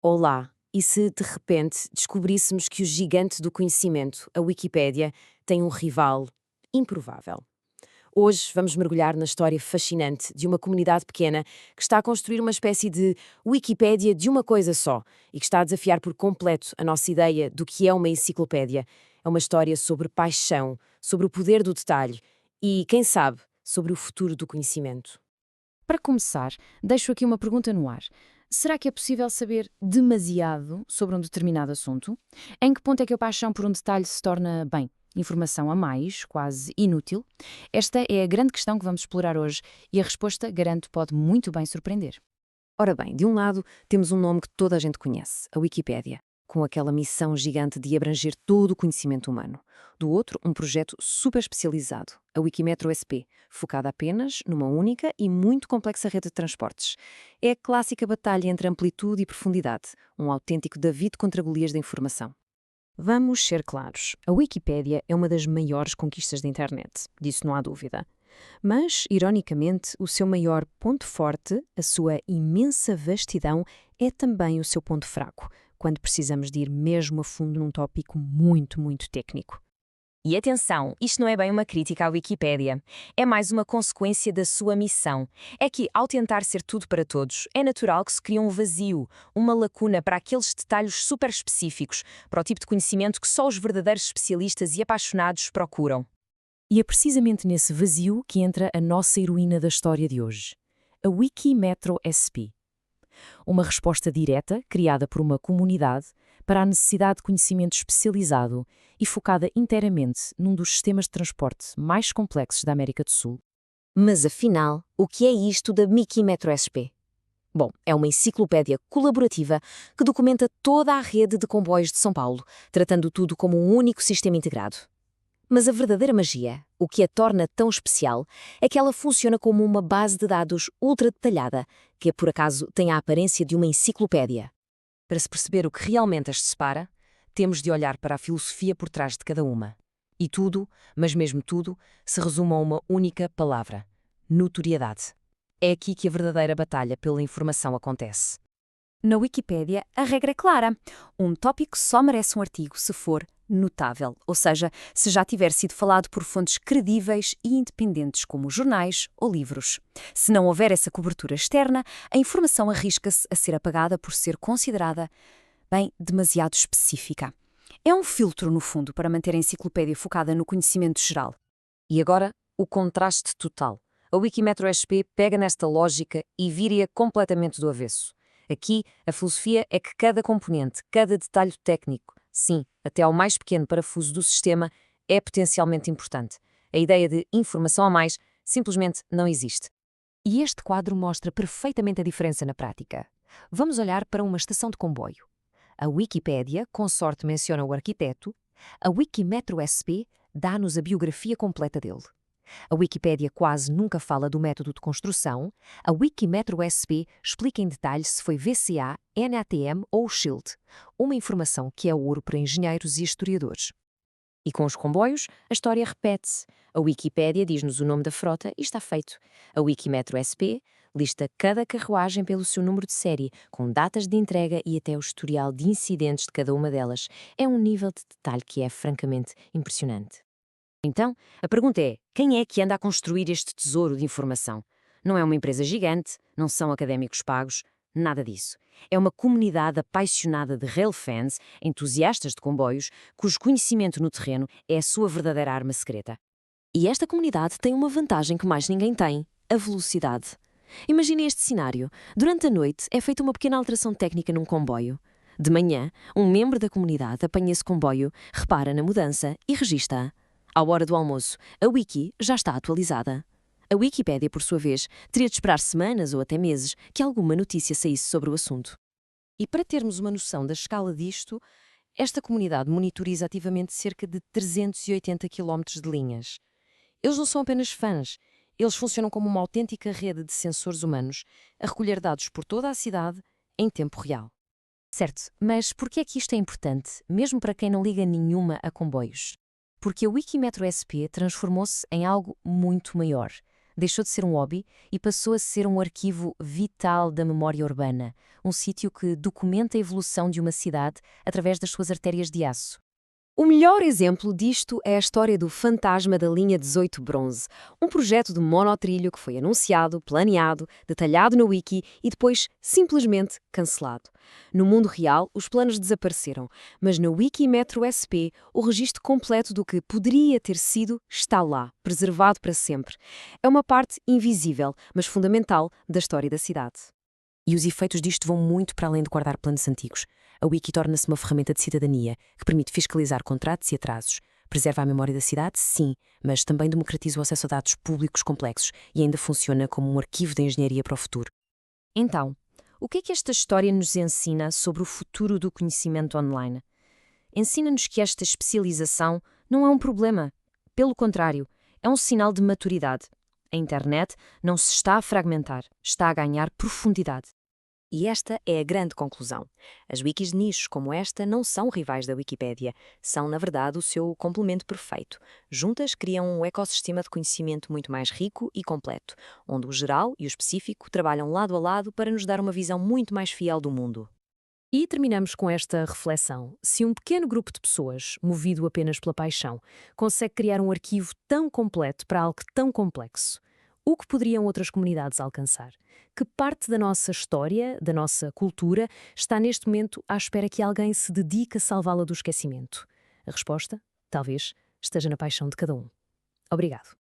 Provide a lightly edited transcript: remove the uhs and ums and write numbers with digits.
Olá! E se de repente descobríssemos que o gigante do conhecimento, a Wikipédia, tem um rival improvável? Hoje vamos mergulhar na história fascinante de uma comunidade pequena que está a construir uma espécie de Wikipédia de uma coisa só e que está a desafiar por completo a nossa ideia do que é uma enciclopédia. É uma história sobre paixão, sobre o poder do detalhe e, quem sabe, sobre o futuro do conhecimento. Para começar, deixo aqui uma pergunta no ar. Será que é possível saber demasiado sobre um determinado assunto? Em que ponto é que a paixão por um detalhe se torna, bem, informação a mais, quase inútil? Esta é a grande questão que vamos explorar hoje e a resposta, garanto, pode muito bem surpreender. Ora bem, de um lado temos um nome que toda a gente conhece, a Wikipédia, com aquela missão gigante de abranger todo o conhecimento humano. Do outro, um projeto super especializado, a Wikimetro SP, focada apenas numa única e muito complexa rede de transportes. É a clássica batalha entre amplitude e profundidade, um autêntico David contra Golias da informação. Vamos ser claros, a Wikipédia é uma das maiores conquistas da internet, disso não há dúvida. Mas, ironicamente, o seu maior ponto forte, a sua imensa vastidão, é também o seu ponto fraco, quando precisamos de ir mesmo a fundo num tópico muito, muito técnico. E atenção, isto não é bem uma crítica à Wikipédia. É mais uma consequência da sua missão. É que, ao tentar ser tudo para todos, é natural que se crie um vazio, uma lacuna para aqueles detalhes super específicos, para o tipo de conhecimento que só os verdadeiros especialistas e apaixonados procuram. E é precisamente nesse vazio que entra a nossa heroína da história de hoje, a Wikimetro SP. Uma resposta direta, criada por uma comunidade, para a necessidade de conhecimento especializado e focada inteiramente num dos sistemas de transporte mais complexos da América do Sul. Mas afinal, o que é isto da Wikimetro SP? Bom, é uma enciclopédia colaborativa que documenta toda a rede de comboios de São Paulo, tratando tudo como um único sistema integrado. Mas a verdadeira magia, o que a torna tão especial, é que ela funciona como uma base de dados ultra detalhada, que por acaso tem a aparência de uma enciclopédia. Para se perceber o que realmente as separa, temos de olhar para a filosofia por trás de cada uma. E tudo, mas mesmo tudo, se resume a uma única palavra: notoriedade. É aqui que a verdadeira batalha pela informação acontece. Na Wikipédia, a regra é clara. Um tópico só merece um artigo se for notável, ou seja, se já tiver sido falado por fontes credíveis e independentes como jornais ou livros. Se não houver essa cobertura externa, a informação arrisca-se a ser apagada por ser considerada, bem, demasiado específica. É um filtro, no fundo, para manter a enciclopédia focada no conhecimento geral. E agora, o contraste total. A Wikimetro SP pega nesta lógica e vira-a completamente do avesso. Aqui, a filosofia é que cada componente, cada detalhe técnico, sim, até ao mais pequeno parafuso do sistema, é potencialmente importante. A ideia de informação a mais simplesmente não existe. E este quadro mostra perfeitamente a diferença na prática. Vamos olhar para uma estação de comboio. A Wikipédia, com sorte, menciona o arquiteto. A Wikimetro SP dá-nos a biografia completa dele. A Wikipédia quase nunca fala do método de construção. A Wikimetro SP explica em detalhe se foi VCA, NATM ou SHIELD, uma informação que é ouro para engenheiros e historiadores. E com os comboios, a história repete-se. A Wikipédia diz-nos o nome da frota e está feito. A Wikimetro SP lista cada carruagem pelo seu número de série, com datas de entrega e até o historial de incidentes de cada uma delas. É um nível de detalhe que é francamente impressionante. Então, a pergunta é, quem é que anda a construir este tesouro de informação? Não é uma empresa gigante, não são académicos pagos, nada disso. É uma comunidade apaixonada de railfans, entusiastas de comboios, cujo conhecimento no terreno é a sua verdadeira arma secreta. E esta comunidade tem uma vantagem que mais ninguém tem, a velocidade. Imaginem este cenário. Durante a noite é feita uma pequena alteração técnica num comboio. De manhã, um membro da comunidade apanha esse comboio, repara na mudança e registra-a. À hora do almoço, a Wiki já está atualizada. A Wikipédia, por sua vez, teria de esperar semanas ou até meses que alguma notícia saísse sobre o assunto. E para termos uma noção da escala disto, esta comunidade monitoriza ativamente cerca de 380 quilómetros de linhas. Eles não são apenas fãs, eles funcionam como uma autêntica rede de sensores humanos a recolher dados por toda a cidade em tempo real. Certo, mas por que é que isto é importante, mesmo para quem não liga nenhuma a comboios? Porque a Wikimetro SP transformou-se em algo muito maior. Deixou de ser um hobby e passou a ser um arquivo vital da memória urbana, um sítio que documenta a evolução de uma cidade através das suas artérias de aço. O melhor exemplo disto é a história do Fantasma da Linha 18 Bronze, um projeto de monotrilho que foi anunciado, planeado, detalhado no Wiki e depois simplesmente cancelado. No mundo real, os planos desapareceram, mas no Wikimetro SP, o registro completo do que poderia ter sido está lá, preservado para sempre. É uma parte invisível, mas fundamental da história da cidade. E os efeitos disto vão muito para além de guardar planos antigos. A Wiki torna-se uma ferramenta de cidadania que permite fiscalizar contratos e atrasos. Preserva a memória da cidade, sim, mas também democratiza o acesso a dados públicos complexos e ainda funciona como um arquivo de engenharia para o futuro. Então, o que é que esta história nos ensina sobre o futuro do conhecimento online? Ensina-nos que esta especialização não é um problema. Pelo contrário, é um sinal de maturidade. A internet não se está a fragmentar, está a ganhar profundidade. E esta é a grande conclusão. As wikis de nichos como esta não são rivais da Wikipédia, são, na verdade, o seu complemento perfeito. Juntas criam um ecossistema de conhecimento muito mais rico e completo, onde o geral e o específico trabalham lado a lado para nos dar uma visão muito mais fiel do mundo. E terminamos com esta reflexão. Se um pequeno grupo de pessoas, movido apenas pela paixão, consegue criar um arquivo tão completo para algo tão complexo, o que poderiam outras comunidades alcançar? Que parte da nossa história, da nossa cultura, está neste momento à espera que alguém se dedique a salvá-la do esquecimento? A resposta, talvez, esteja na paixão de cada um. Obrigado.